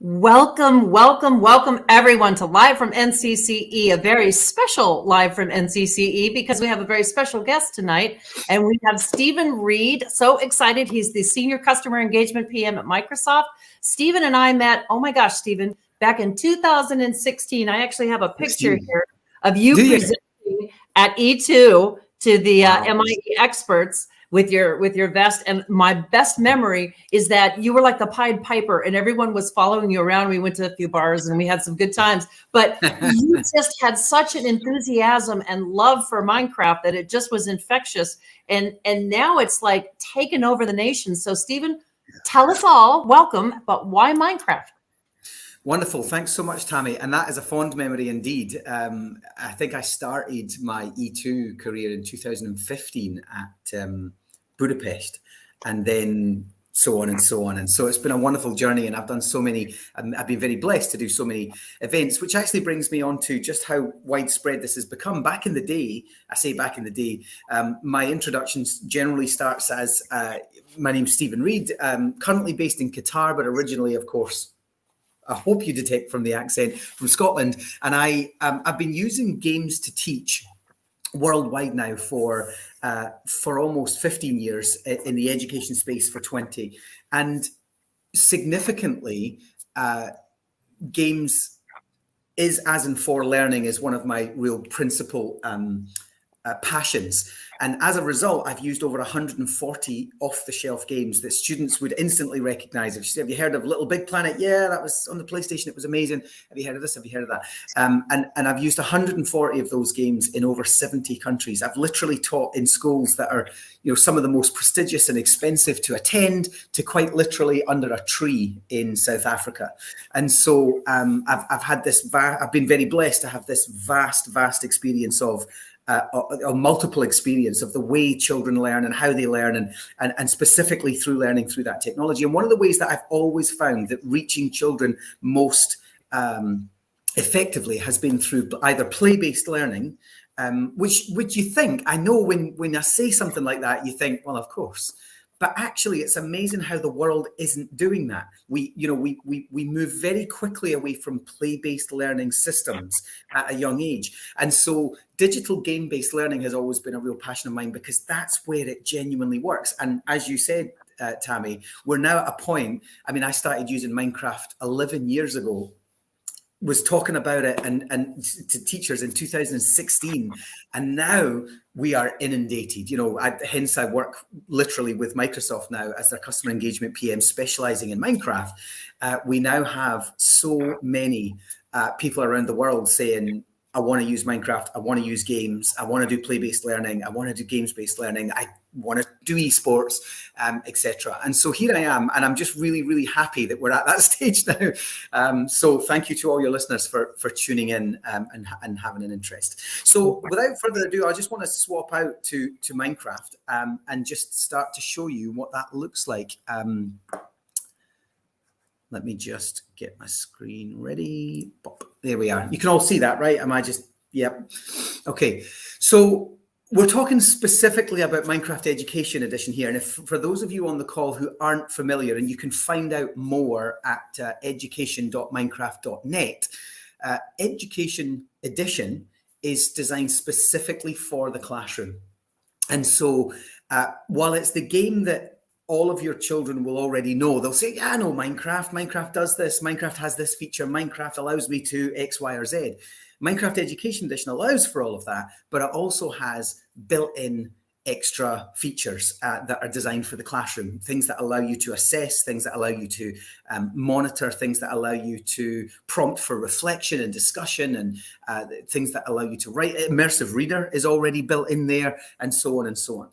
Welcome, welcome, welcome everyone to Live from NCCE, a very special Live from NCCE because we have a very special guest tonight and we have Stephen Reid. So excited. He's the Senior Customer Engagement PM at Microsoft. Stephen and I met, oh my gosh, Stephen, back in 2016. I actually have a picture here of you presenting at E2 to the MIE experts with your vest. And my best memory is that you were like the Pied Piper and everyone was following you around. We went to a few bars and we had some good times, but you just had such an enthusiasm and love for Minecraft that it just was infectious. And now it's like taken over the nation. So Stephen, tell us all, welcome, but why Minecraft? Wonderful. Thanks so much, Tammy. And that is a fond memory indeed. I think I started my E2 career in 2015 at Budapest, and then so on and so on. And so it's been a wonderful journey, and I've done so many, I've been very blessed to do so many events, which actually brings me on to just how widespread this has become. Back in the day, I say back in the day, my introduction generally starts as, my name's Stephen Reid, currently based in Qatar, but originally, of course, I hope you detect from the accent, from Scotland. And I've been using games to teach worldwide now for almost 15 years, in the education space for 20. And significantly, games is, as in for learning, is one of my real principal passions. And as a result, I've used over 140 off-the-shelf games that students would instantly recognize. If you say, have you heard of Little Big Planet? Yeah, that was on the PlayStation. It was amazing. Have you heard of this? Have you heard of that? And I've used 140 of those games in over 70 countries. I've literally taught in schools that are, some of the most prestigious and expensive to attend, to quite literally under a tree in South Africa. And so I've had this, I've been very blessed to have this vast experience of a multiple experience of the way children learn and how they learn, and specifically through learning through that technology. And one of the ways that I've always found that reaching children most effectively has been through either play-based learning, which you think, I know when I say something like that, you think, well, of course. But actually, it's amazing how the world isn't doing that. We move very quickly away from play-based learning systems at a young age. And so digital game-based learning has always been a real passion of mine, because that's where it genuinely works. And as you said, Tammy, we're now at a point, I started using Minecraft 11 years ago, was talking about it and to teachers in 2016, and now we are inundated. Hence I work literally with Microsoft now as their customer engagement PM, specializing in Minecraft. We now have so many people around the world saying, I want to use Minecraft, I want to use games, I want to do play-based learning, I want to do games-based learning, I want to do esports, etc. And so here I am, and I'm just really happy that we're at that stage now. So thank you to all your listeners for tuning in and having an interest. So without further ado, I just want to swap out to Minecraft and just start to show you what that looks like. Let me just get my screen ready. There we are. You can all see that, right? Yep. Okay. So we're talking specifically about Minecraft Education Edition here. And for those of you on the call who aren't familiar, and you can find out more at education.minecraft.net, Education Edition is designed specifically for the classroom. And so while it's the game that all of your children will already know, they'll say, yeah, I know Minecraft. Minecraft does this. Minecraft has this feature. Minecraft allows me to X, Y, or Z. Minecraft Education Edition allows for all of that, but it also has built-in extra features that are designed for the classroom, things that allow you to assess, things that allow you to monitor, things that allow you to prompt for reflection and discussion, and things that allow you to write. Immersive Reader is already built in there, and so on and so on.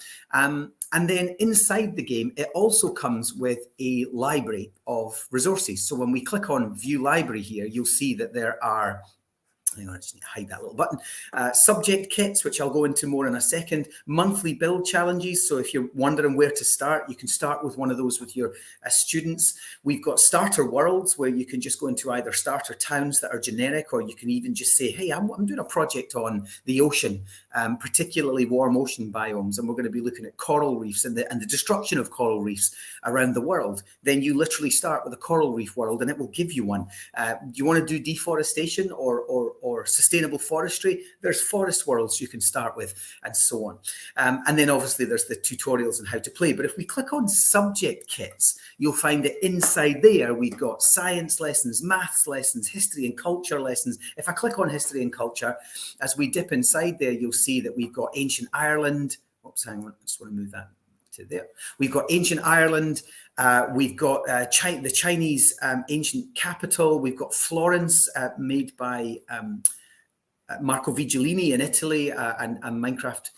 And then inside the game, it also comes with a library of resources. So when we click on View Library here, you'll see that there are Hang on, I just need to hide that little button. Subject kits, which I'll go into more in a second. Monthly build challenges. So if you're wondering where to start, you can start with one of those with your students. We've got starter worlds where you can just go into either starter towns that are generic, or you can even just say, hey, I'm doing a project on the ocean, particularly warm ocean biomes, and we're going to be looking at coral reefs and the destruction of coral reefs around the world. Then you literally start with a coral reef world and it will give you one. Do you want to do deforestation or sustainable forestry? There's forest worlds you can start with, and so on. And then obviously there's the tutorials on how to play. But if we click on subject kits, you'll find that inside there we've got science lessons, maths lessons, history and culture lessons. If I click on history and culture, as we dip inside there, you'll see that we've got ancient Ireland. Oops, hang on, I just want to move that to there. We've got ancient Ireland. We've got the Chinese ancient capital. We've got Florence, made by Marco Vigilini in Italy, and Minecraft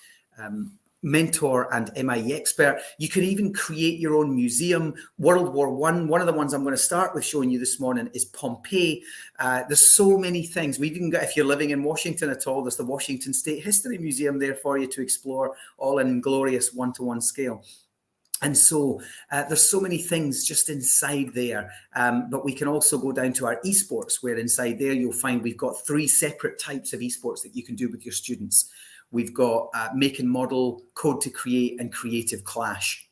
mentor and MIE expert. You can even create your own museum. World War I, one of the ones I'm going to start with showing you this morning is Pompeii. There's so many things. We've even got, if you're living in Washington at all, there's the Washington State History Museum there for you to explore, all in glorious one-to-one scale. And so there's so many things just inside there, but we can also go down to our esports, where inside there you'll find we've got 3 separate types of esports that you can do with your students. We've got make and model, code to create, and creative clash.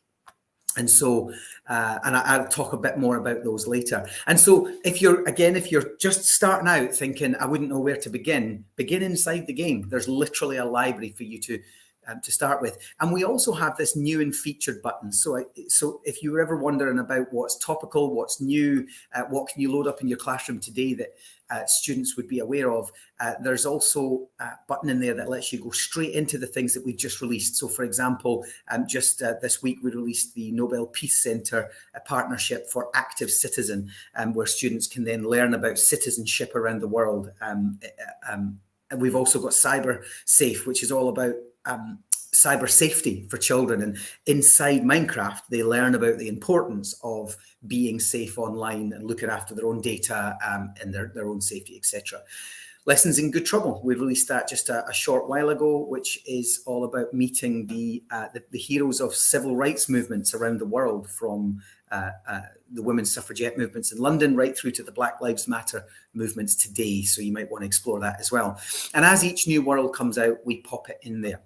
And so, and I'll talk a bit more about those later. And so if you're just starting out thinking, I wouldn't know where to begin inside the game. There's literally a library for you to start with. And we also have this new and featured button. So if you were ever wondering about what's topical, what's new, what can you load up in your classroom today that students would be aware of, there's also a button in there that lets you go straight into the things that we've just released. So for example, just this week we released the Nobel Peace Center, a partnership for Active Citizen, where students can then learn about citizenship around the world. And we've also got Cyber Safe, which is all about cyber safety for children, and inside Minecraft they learn about the importance of being safe online and looking after their own data and their own safety, etc. Lessons in Good Trouble, we released that just a short while ago, which is all about meeting the heroes of civil rights movements around the world, from the women's suffragette movements in London right through to the Black Lives Matter movements today. So you might want to explore that as well. And as each new world comes out, we pop it in there.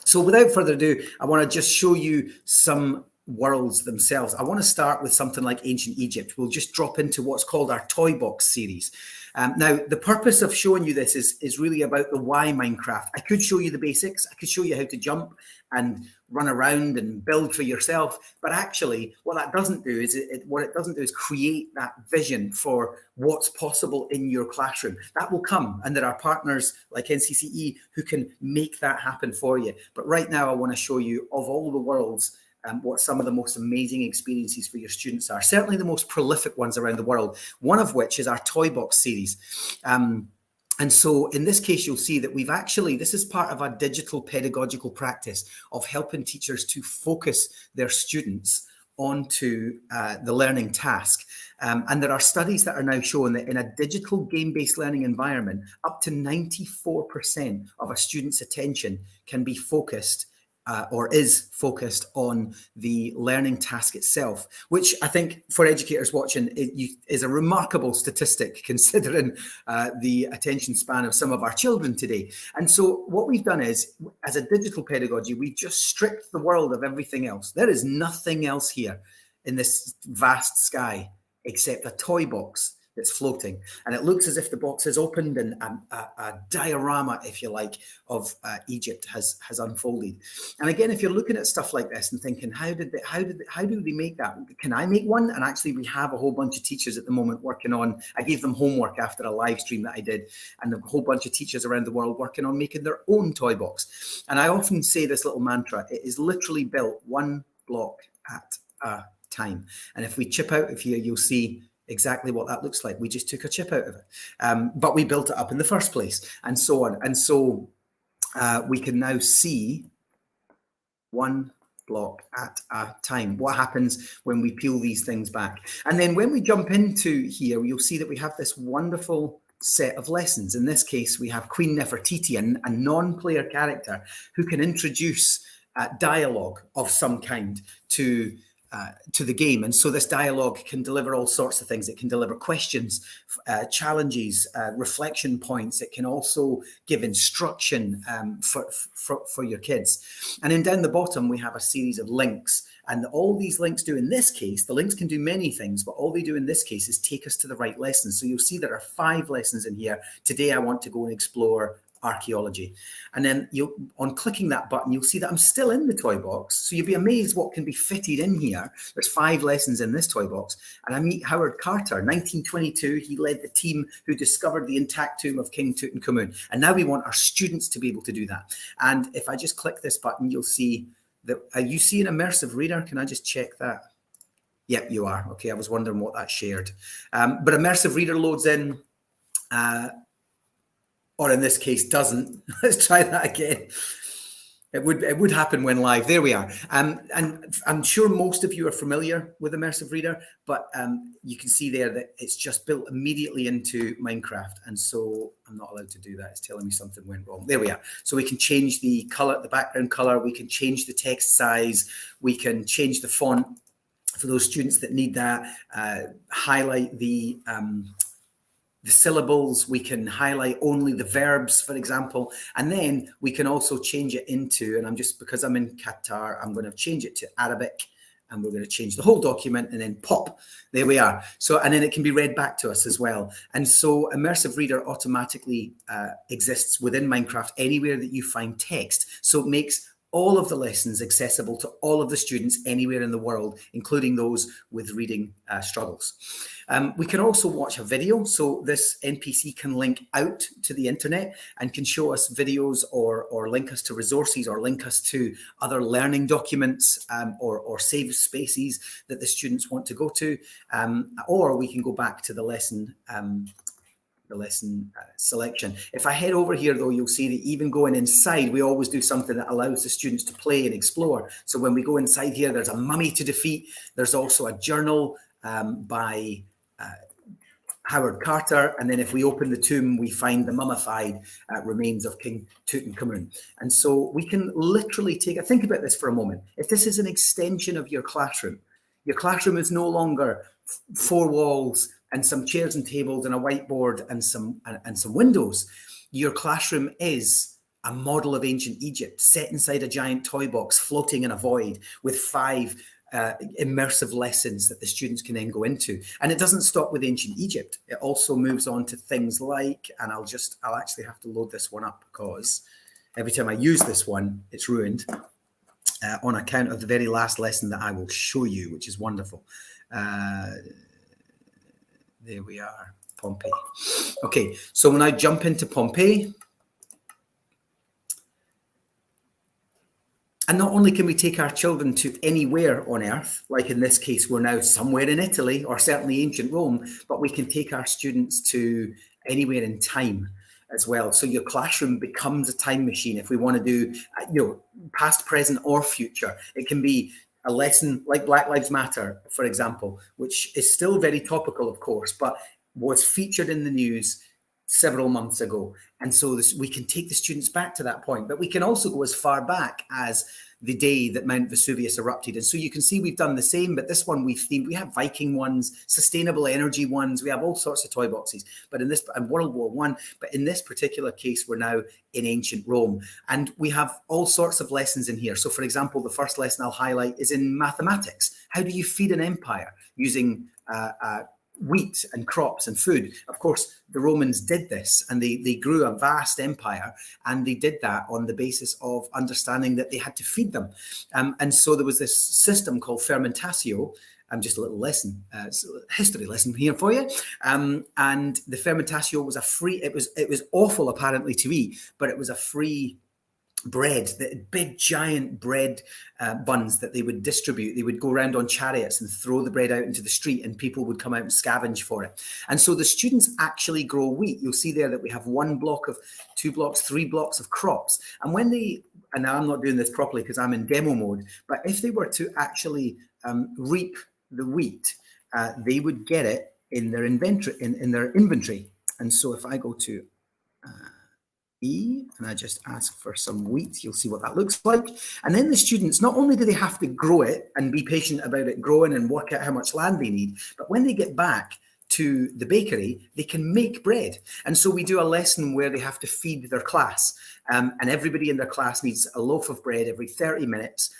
So without further ado, I want to just show you some worlds themselves. I want to start with something like ancient Egypt. We'll just drop into what's called our toy box series. Now, the purpose of showing you this is really about the why Minecraft. I could show you the basics. I could show you how to jump and run around and build for yourself. But actually, what that doesn't do is create that vision for what's possible in your classroom. That will come, and there are partners like NCCE who can make that happen for you. But right now, I want to show you, of all the worlds, what some of the most amazing experiences for your students are. Certainly the most prolific ones around the world, one of which is our Toy Box series. And so in this case, you'll see that this is part of our digital pedagogical practice of helping teachers to focus their students onto the learning task. And there are studies that are now showing that in a digital game-based learning environment, up to 94% of a student's attention can be focused or is focused on the learning task itself, which I think for educators watching is a remarkable statistic, considering the attention span of some of our children today. And so what we've done is, as a digital pedagogy, we've just stripped the world of everything else. There is nothing else here in this vast sky except a toy box that's floating, and it looks as if the box has opened and a diorama, if you like, of Egypt has unfolded. And again, if you're looking at stuff like this and thinking, how do they make that? Can I make one? And actually, we have a whole bunch of teachers at the moment working on. I gave them homework after a live stream that I did, and a whole bunch of teachers around the world working on making their own toy box. And I often say this little mantra: it is literally built one block at a time. And if we chip out of here, you'll see exactly what that looks like. We just took a chip out of it, but we built it up in the first place, and so on. And so we can now see one block at a time. What happens when we peel these things back? And then when we jump into here, you'll see that we have this wonderful set of lessons. In this case, we have Queen Nefertiti, a non-player character who can introduce dialogue of some kind to the game. And so this dialogue can deliver all sorts of things. It can deliver questions, challenges, reflection points. It can also give instruction for your kids. And then down the bottom, we have a series of links. And all these links do in this case, the links can do many things, but all they do in this case is take us to the right lessons. So you'll see there are 5 lessons in here. Today, I want to go and explore archaeology. And then on clicking that button, you'll see that I'm still in the toy box. So you'll be amazed what can be fitted in here. There's 5 lessons in this toy box. And I meet Howard Carter, 1922. He led the team who discovered the intact tomb of King Tutankhamun. And now we want our students to be able to do that. And if I just click this button, you'll see that you see an immersive reader. Can I just check that? Yep, you are. Okay, I was wondering what that shared. But immersive reader loads in, or in this case doesn't. Let's try that again. It would happen when live. There we are. And I'm sure most of you are familiar with Immersive Reader, but you can see there that it's just built immediately into Minecraft. And so I'm not allowed to do that. It's telling me something went wrong. There we are. So we can change the color, the background color. We can change the text size. We can change the font for those students that need that. Highlight the syllables. We can highlight only the verbs, for example, and then we can also change it into, and because I'm in Qatar, I'm going to change it to Arabic, and we're going to change the whole document, and then pop, there we are. So, and then it can be read back to us as well. And so Immersive Reader automatically exists within Minecraft anywhere that you find text. So it makes all of the lessons accessible to all of the students anywhere in the world, including those with reading struggles. We can also watch a video. So this NPC can link out to the internet and can show us videos or link us to resources or link us to other learning documents or save spaces that the students want to go to. Or we can go back to the lesson selection. If I head over here, though, you'll see that even going inside, we always do something that allows the students to play and explore. So when we go inside here, there's a mummy to defeat. There's also a journal by Howard Carter. And then if we open the tomb, we find the mummified remains of King Tutankhamun. And so we can literally think about this for a moment. If this is an extension of your classroom is no longer 4 walls and some chairs and tables and a whiteboard and some windows. Your classroom is a model of ancient Egypt set inside a giant toy box floating in a void with 5 immersive lessons that the students can then go into. And it doesn't stop with ancient Egypt. It also moves on to things like, and I'll actually have to load this one up because every time I use this one, it's ruined on account of the very last lesson that I will show you, which is wonderful. There we are, Pompeii. Okay, so when I jump into Pompeii, and not only can we take our children to anywhere on Earth, like in this case, we're now somewhere in Italy or certainly ancient Rome, but we can take our students to anywhere in time as well. So your classroom becomes a time machine if we want to do, past, present, or future. It can be a lesson like Black Lives Matter, for example, which is still very topical, of course, but was featured in the news several months ago. And so we can take the students back to that point, but we can also go as far back as the day that Mount Vesuvius erupted. And so you can see we've done the same, but this one we've themed. We have Viking ones, sustainable energy ones. We have all sorts of toy boxes, but in World War I, but in this particular case, we're now in ancient Rome. And we have all sorts of lessons in here. So for example, the first lesson I'll highlight is in mathematics. How do you feed an empire using wheat and crops and food? Of course, the Romans did this, and they grew a vast empire, and they did that on the basis of understanding that they had to feed them. And so there was this system called fermentatio. Just a little lesson, history lesson here for you. And the fermentatio was it was awful apparently to eat, but it was a free bread, the big giant bread buns that they would distribute. They would go around on chariots and throw the bread out into the street, and people would come out and scavenge for it. And so the students actually grow wheat. You'll see there that we have 1 block of 2 blocks, 3 blocks of crops. And when and now I'm not doing this properly because I'm in demo mode, but if they were to actually reap the wheat, they would get it in their inventory, And so if I go to E and I just ask for some wheat, you'll see what that looks like. And then the students, not only do they have to grow it and be patient about it growing and work out how much land they need, but when they get back to the bakery, they can make bread. And so we do a lesson where they have to feed their class, and everybody in their class needs a loaf of bread every 30 minutes.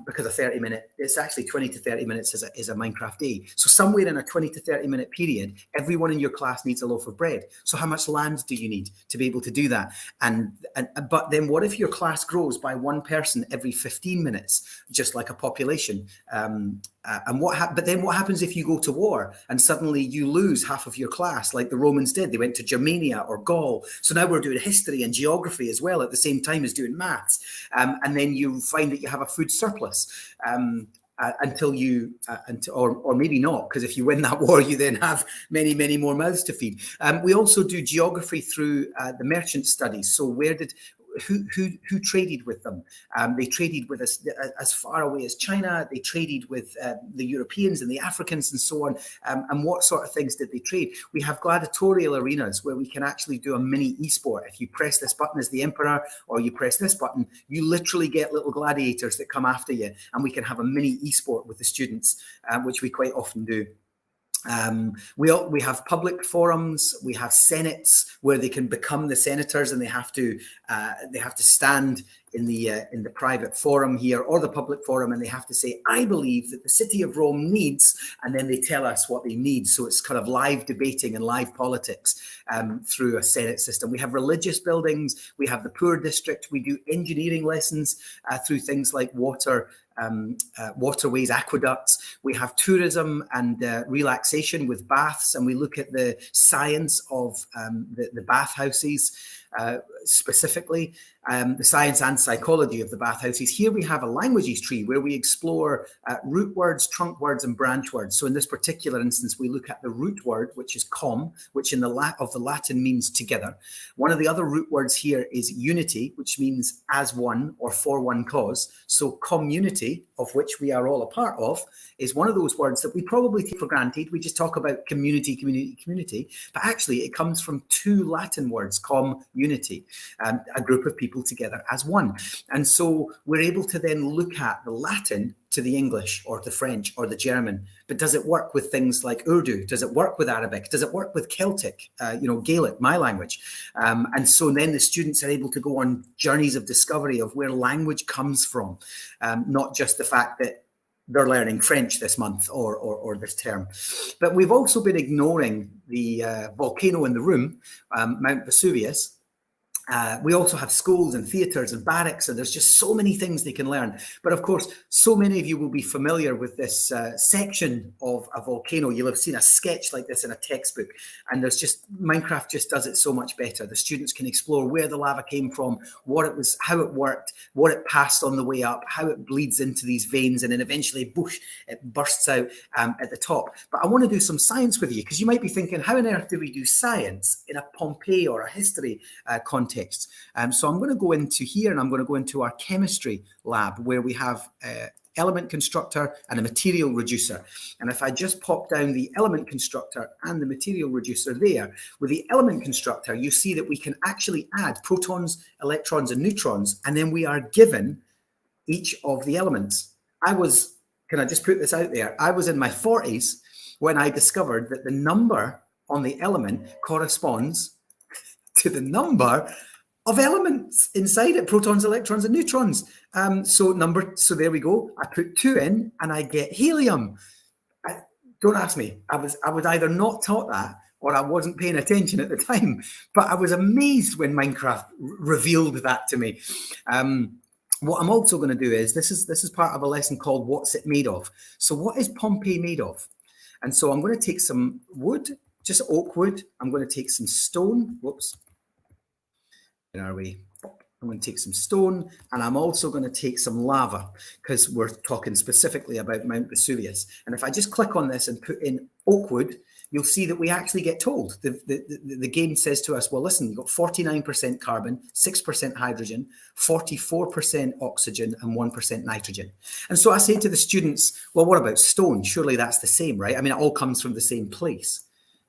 Because a 30-minute, it's actually 20 to 30 minutes is a Minecraft day. So somewhere in a 20 to 30-minute period, everyone in your class needs a loaf of bread. So how much land do you need to be able to do that? But then what if your class grows by one person every 15 minutes, just like a population? But then what happens if you go to war and suddenly you lose half of your class, like the Romans did? They went to Germania or Gaul. So now we're doing history and geography as well at the same time as doing maths. And then you find that you have a food surplus until or maybe not, because if you win that war, you then have many, many more mouths to feed. We also do geography through the merchant studies. So who traded with them? They traded with us as far away as China. They traded with the Europeans and the Africans and so on. And what sort of things did they trade? We have gladiatorial arenas where we can actually do a mini esport. If you press this button as the emperor, or you press this button, you literally get little gladiators that come after you, and we can have a mini esport with the students, which we quite often do. We have public forums, we have senates where they can become the senators, and they have to stand in the private forum here or the public forum, and they have to say, I believe that the city of Rome needs, and then they tell us what they need. So it's kind of live debating and live politics through a senate system. We have religious buildings, we have the poor district, we do engineering lessons through things like waterways, aqueducts. We have tourism and relaxation with baths, and we look at the science of the bathhouses, specifically the science and psychology of the bathhouses. Here we have a languages tree where we explore root words, trunk words, and branch words. So in this particular instance, we look at the root word, which is com, which in the Latin means together. One of the other root words here is unity, which means as one or for one cause. So community, of which we are all a part of, is one of those words that we probably take for granted. We just talk about community, community, community, but actually it comes from two Latin words, com, unity, a group of people together as one. And so we're able to then look at the Latin to the English or the French or the German, but does it work with things like Urdu? Does it work with Arabic? Does it work with Celtic, Gaelic, my language? And so then the students are able to go on journeys of discovery of where language comes from, not just the fact that they're learning French this month or this term. But we've also been ignoring the volcano in the room, Mount Vesuvius. We also have schools and theatres and barracks, and there's just so many things they can learn. But of course, so many of you will be familiar with this section of a volcano. You'll have seen a sketch like this in a textbook, and Minecraft just does it so much better. The students can explore where the lava came from, what it was, how it worked, what it passed on the way up, how it bleeds into these veins, and then eventually, boosh, it bursts out at the top. But I want to do some science with you, because you might be thinking, how on earth do we do science in a Pompeii or a history context? So I'm going to go into here, and I'm going to go into our chemistry lab where we have element constructor and a material reducer. And if I just pop down the element constructor and the material reducer there, with the element constructor, you see that we can actually add protons, electrons, and neutrons, and then we are given each of the elements. Can I just put this out there? I was in my 40s when I discovered that the number on the element corresponds to the number of elements inside it, protons, electrons, and neutrons. So there we go. I put 2 in and I get helium. Don't ask me. I was either not taught that or I wasn't paying attention at the time, but I was amazed when Minecraft revealed that to me. What I'm also going to do is, this is part of a lesson called What's It Made Of? So what is Pompeii made of? And so I'm going to take some wood, just oak wood. I'm going to take some stone. Whoops. Where are we? I'm going to take some stone, and I'm also going to take some lava, because we're talking specifically about Mount Vesuvius. And if I just click on this and put in oak wood, you'll see that we actually get told. The game says to us, well, listen, you've got 49% carbon, 6% hydrogen, 44% oxygen, and 1% nitrogen. And so I say to the students, well, what about stone? Surely that's the same, right? I mean, it all comes from the same place.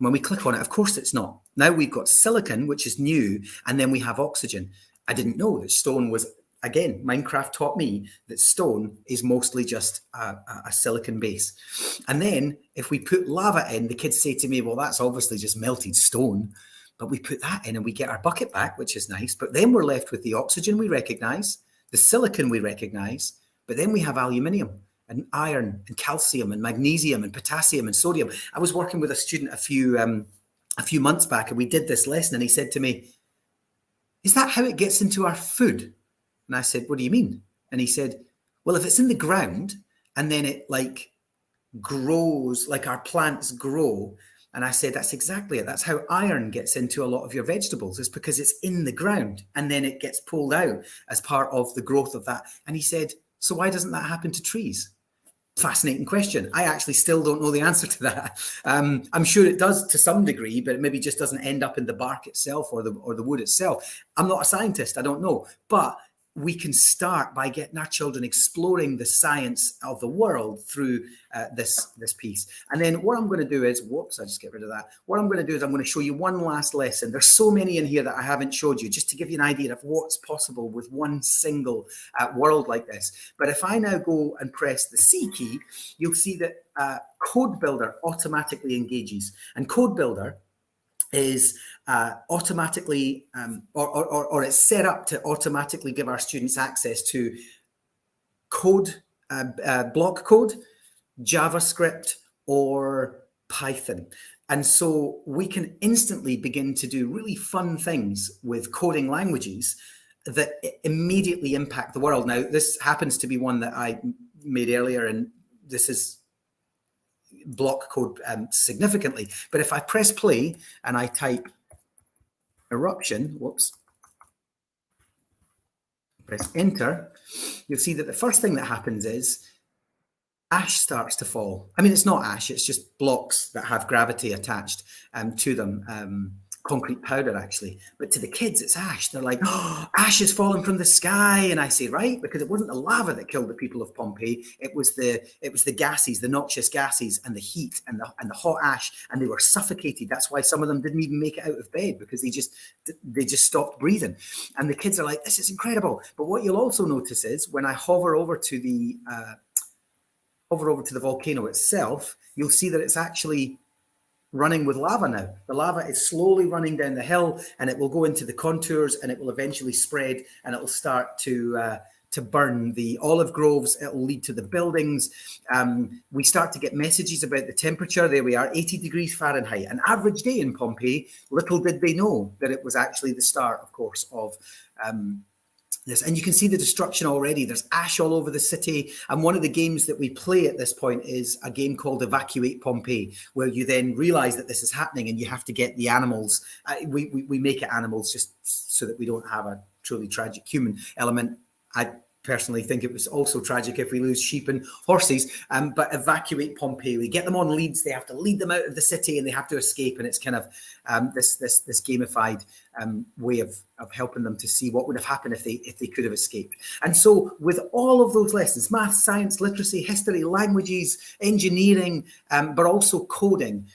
When we click on it, of course it's not. Now we've got silicon, which is new, and then we have oxygen. I didn't know that stone was, again, Minecraft taught me that stone is mostly just a silicon base. And then if we put lava in, the kids say to me, well, that's obviously just melted stone. But we put that in and we get our bucket back, which is nice. But then we're left with the oxygen we recognize, the silicon we recognize, but then we have aluminium and iron and calcium and magnesium and potassium and sodium. I was working with a student a few months back, and we did this lesson, and he said to me, is that how it gets into our food? And I said, what do you mean? And he said, well, if it's in the ground and then it like grows, like our plants grow. And I said, that's exactly it. That's how iron gets into a lot of your vegetables. It's because it's in the ground and then it gets pulled out as part of the growth of that. And he said, so why doesn't that happen to trees? Fascinating question. I actually still don't know the answer to that. I'm sure it does to some degree, but it maybe just doesn't end up in the bark itself or the wood itself. I'm not a scientist. I don't know. But we can start by getting our children exploring the science of the world through this piece. And then what I'm going to do is, whoops, I just get rid of that. What I'm going to do is I'm going to show you one last lesson. There's so many in here that I haven't showed you, just to give you an idea of what's possible with one single world like this. But if I now go and press the C key, you'll see that Code Builder automatically engages. And Code Builder is automatically or it's set up to automatically give our students access to code, block code, JavaScript, or Python. And so we can instantly begin to do really fun things with coding languages that immediately impact the world. Now, this happens to be one that I made earlier, and this is block code significantly. But if I press play and I type eruption, whoops, press enter, you'll see that the first thing that happens is ash starts to fall. I mean, it's not ash, it's just blocks that have gravity attached to them. Concrete powder, actually. But to the kids, it's ash. They're like, oh, ash is falling from the sky. And I say, right, because it wasn't the lava that killed the people of Pompeii. It was the gases, the noxious gases, and the heat and the hot ash, and they were suffocated. That's why some of them didn't even make it out of bed, because they just stopped breathing. And the kids are like, this is incredible. But what you'll also notice is when I hover over to the volcano itself, you'll see that it's actually running with lava now. The lava is slowly running down the hill, and it will go into the contours, and it will eventually spread, and it will start to burn the olive groves. It will lead to the buildings. We start to get messages about the temperature. There we are, 80 degrees Fahrenheit, an average day in Pompeii. Little did they know that it was actually the start, of course, of this. And you can see the destruction already. There's ash all over the city. And one of the games that we play at this point is a game called Evacuate Pompeii, where you then realize that this is happening and you have to get the animals. We make it animals just so that we don't have a truly tragic human element. I personally think it was also tragic if we lose sheep and horses, but evacuate Pompeii. We get them on leads. They have to lead them out of the city and they have to escape. And it's kind of this gamified way of helping them to see what would have happened if they could have escaped. And so with all of those lessons, math, science, literacy, history, languages, engineering, but also coding,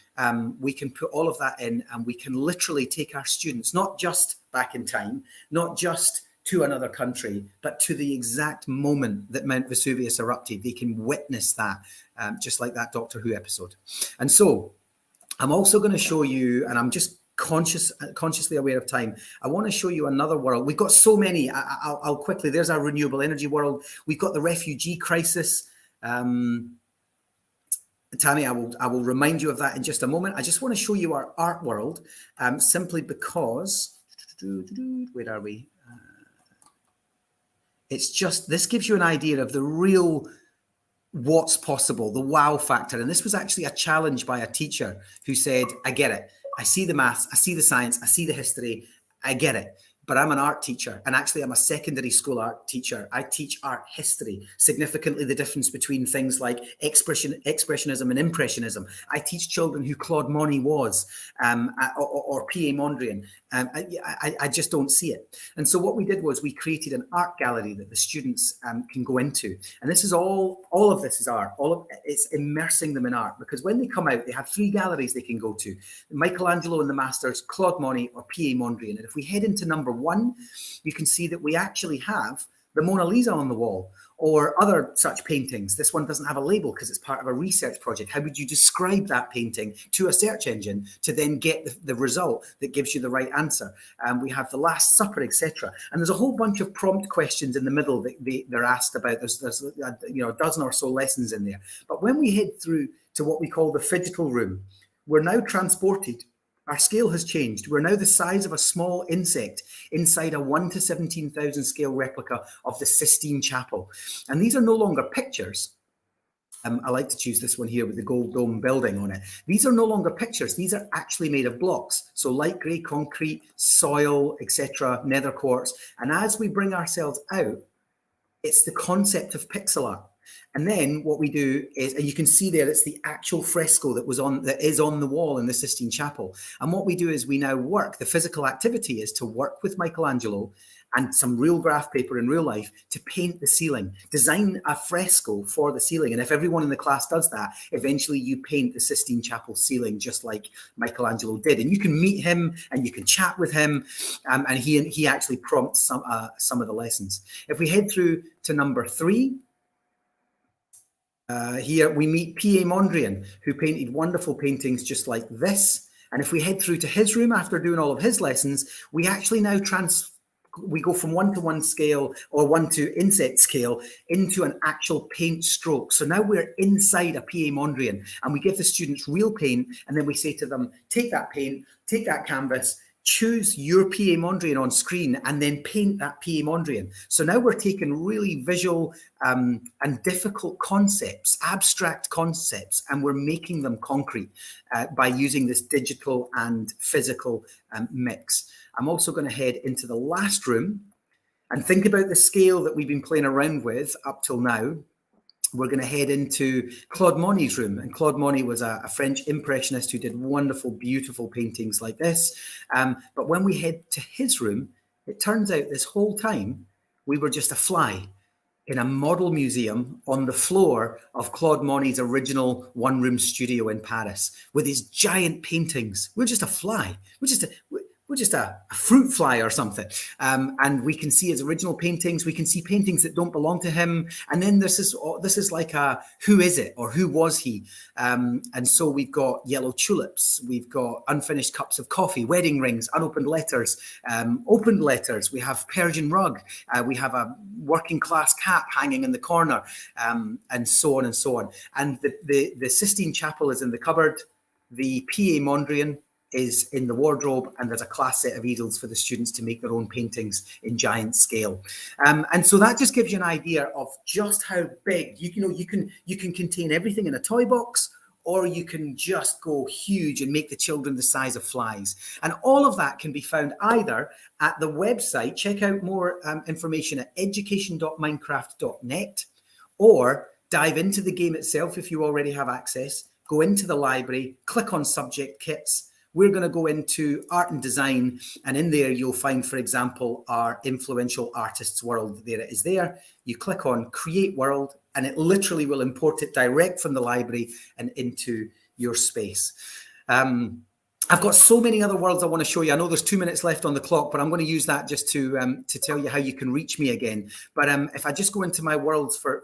we can put all of that in, and we can literally take our students, not just back in time, not just to another country, but to the exact moment that Mount Vesuvius erupted. They can witness that, just like that Doctor Who episode. And so I'm also going to show you, and I'm just consciously aware of time, I want to show you another world. We've got so many. I'll quickly, there's our renewable energy world. We've got the refugee crisis. Tammy, I will remind you of that in just a moment. I just want to show you our art world, simply because, where are we? It's just, this gives you an idea of the real what's possible, the wow factor. And this was actually a challenge by a teacher who said, I get it. I see the maths, I see the science, I see the history, I get it. but I'm an art teacher, and actually I'm a secondary school art teacher. I teach art history, significantly the difference between things like expressionism and impressionism. I teach children who Claude Monet was, or P.A. Mondrian. I just don't see it. And so what we did was we created an art gallery that the students can go into. And this is all of this is art. It's immersing them in art, because when they come out, they have 3 galleries they can go to: Michelangelo and the Masters, Claude Monet, or P.A. Mondrian. And if we head into number 1, you can see that we actually have the Mona Lisa on the wall, or other such paintings. This one doesn't have a label because it's part of a research project. How would you describe that painting to a search engine to then get the result that gives you the right answer? We have the Last Supper, etc. And there's a whole bunch of prompt questions in the middle that they're asked about. There's a dozen or so lessons in there. But when we head through to what we call the Phygital Room, we're now transported. Our scale has changed. We're now the size of a small insect inside a 1 to 17,000 scale replica of the Sistine Chapel. And these are no longer pictures. I like to choose this one here with the gold dome building on it. These are no longer pictures. These are actually made of blocks. So light grey concrete, soil, etc., nether quartz. And as we bring ourselves out, it's the concept of pixel art. And then what we do is, and you can see there, it's the actual fresco that is on the wall in the Sistine Chapel. And what we do is we now work. The physical activity is to work with Michelangelo and some real graph paper in real life to paint the ceiling, design a fresco for the ceiling. And if everyone in the class does that, eventually you paint the Sistine Chapel ceiling just like Michelangelo did. And you can meet him and you can chat with him, and he actually prompts some of the lessons. If we head through to number 3, here we meet P.A. Mondrian, who painted wonderful paintings just like this. And if we head through to his room after doing all of his lessons, we actually now we go from 1-to-1 scale, or 1 to insect scale, into an actual paint stroke. So now we're inside a P.A. Mondrian, and we give the students real paint, and then we say to them, take that paint, take that canvas, choose your P.A. Mondrian on screen, and then paint that P.A. Mondrian. So now we're taking really visual and difficult concepts, abstract concepts, and we're making them concrete by using this digital and physical mix. I'm also going to head into the last room and think about the scale that we've been playing around with up till now. We're going to head into Claude Monet's room. And Claude Monet was a French impressionist who did wonderful, beautiful paintings like this. But when we head to his room, it turns out this whole time we were just a fly in a model museum on the floor of Claude Monet's original one-room studio in Paris with his giant paintings. We're just a fly. We're just a fruit fly or something. And we can see his original paintings. We can see paintings that don't belong to him. And then this is like a, who is it, or who was he? And so we've got yellow tulips. We've got unfinished cups of coffee, wedding rings, unopened letters, opened letters. We have Persian rug. We have a working class cat hanging in the corner, and so on and so on. And the Sistine Chapel is in the cupboard. The P.A. Mondrian is in the wardrobe, and there's a class set of easels for the students to make their own paintings in giant scale. And so that just gives you an idea of just how big you can contain everything in a toy box, or you can just go huge and make the children the size of flies. And all of that can be found either at the website. Check out more information at education.minecraft.net, or dive into the game itself if you already have access. Go into the library, click on subject kits. We're going to go into art and design, and in there you'll find, for example, our influential artists world. There it is there. You click on create world, and it literally will import it direct from the library and into your space. I've got so many other worlds I want to show you. I know there's 2 minutes left on the clock, but I'm going to use that just to tell you how you can reach me again. But if I just go into my worlds for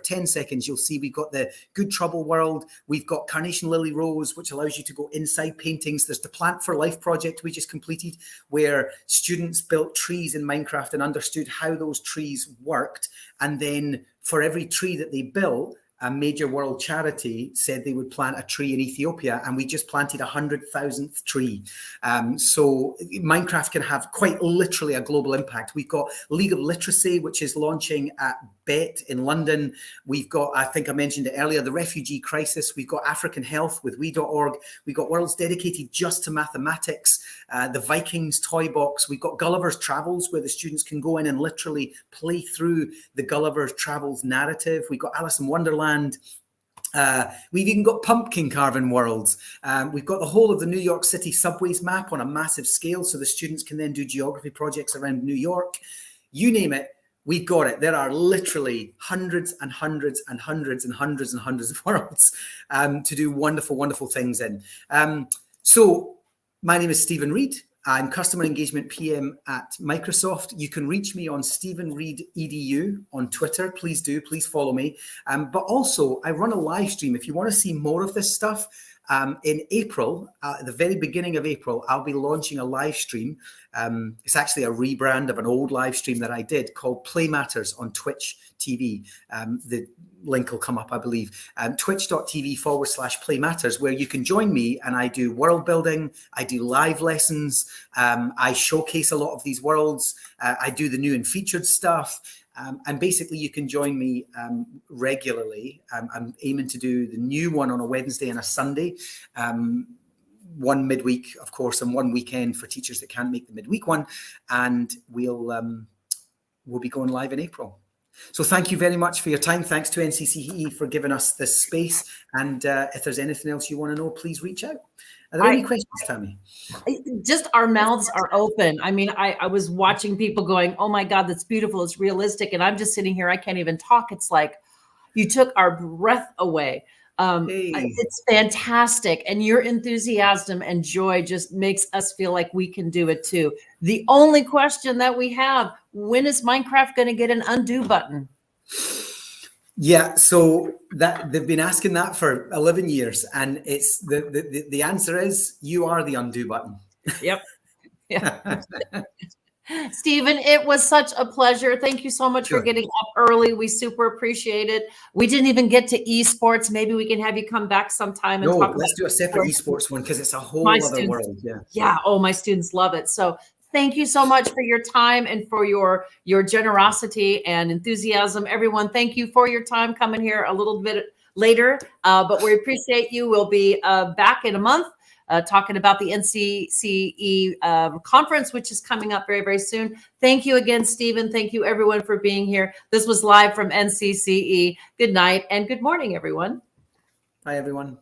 10 seconds, you'll see we've got the Good Trouble world. We've got Carnation Lily Rose, which allows you to go inside paintings. There's the Plant for Life project we just completed, where students built trees in Minecraft and understood how those trees worked. And then for every tree that they built, a major world charity said they would plant a tree in Ethiopia, and we just planted 100,000th tree. So Minecraft can have quite literally a global impact. We've got League of Literacy, which is launching at BET in London. We've got, I think I mentioned it earlier, the refugee crisis. We've got African Health with we.org. We've got Worlds dedicated just to mathematics, the Vikings toy box. We've got Gulliver's Travels, where the students can go in and literally play through the Gulliver's Travels narrative. We've got Alice in Wonderland. We've even got pumpkin carving worlds. We've got the whole of the New York City subways map on a massive scale, so the students can then do geography projects around New York. You name it, we've got it. There are literally hundreds and hundreds and hundreds and hundreds and hundreds of worlds to do wonderful, wonderful things in. So my name is Stephen Reid. I'm Customer Engagement PM at Microsoft. You can reach me on Stephen Reid EDU on Twitter. Please do. Please follow me. But also, I run a live stream. If you want to see more of this stuff, in April, at the very beginning of April, I'll be launching a live stream. It's actually a rebrand of an old live stream that I did called Play Matters on Twitch TV. The link will come up, I believe. Twitch.tv/Play Matters, where you can join me and I do world building. I do live lessons. I showcase a lot of these worlds. I do the new and featured stuff. And basically, you can join me regularly. I'm aiming to do the new one on a Wednesday and a Sunday, one midweek, of course, and one weekend for teachers that can't make the midweek one. And we'll be going live in April. So thank you very much for your time. Thanks to NCCE for giving us this space. And if there's anything else you want to know, please reach out. Are there any questions, Tammy? Just our mouths are open. I mean, I was watching people going, oh my God, that's beautiful. It's realistic. And I'm just sitting here. I can't even talk. It's like you took our breath away. It's fantastic. And your enthusiasm and joy just makes us feel like we can do it too. The only question that we have, when is Minecraft going to get an undo button? Yeah, so that they've been asking that for 11 years, and it's the answer is you are the undo button. Yep. Yeah. Stephen, it was such a pleasure. Thank you so much for getting up early. We super appreciate it. We didn't even get to esports. Maybe we can have you come back sometime and talk. Let's do a separate esports one because it's a whole other world. Yeah. Yeah. Oh, my students love it. So thank you so much for your time and for your generosity and enthusiasm. Everyone, thank you for your time coming here a little bit later, but we appreciate you. We'll be back in a month talking about the NCCE conference, which is coming up very, very soon. Thank you again, Stephen. Thank you, everyone, for being here. This was live from NCCE. Good night and good morning, everyone. Bye, everyone.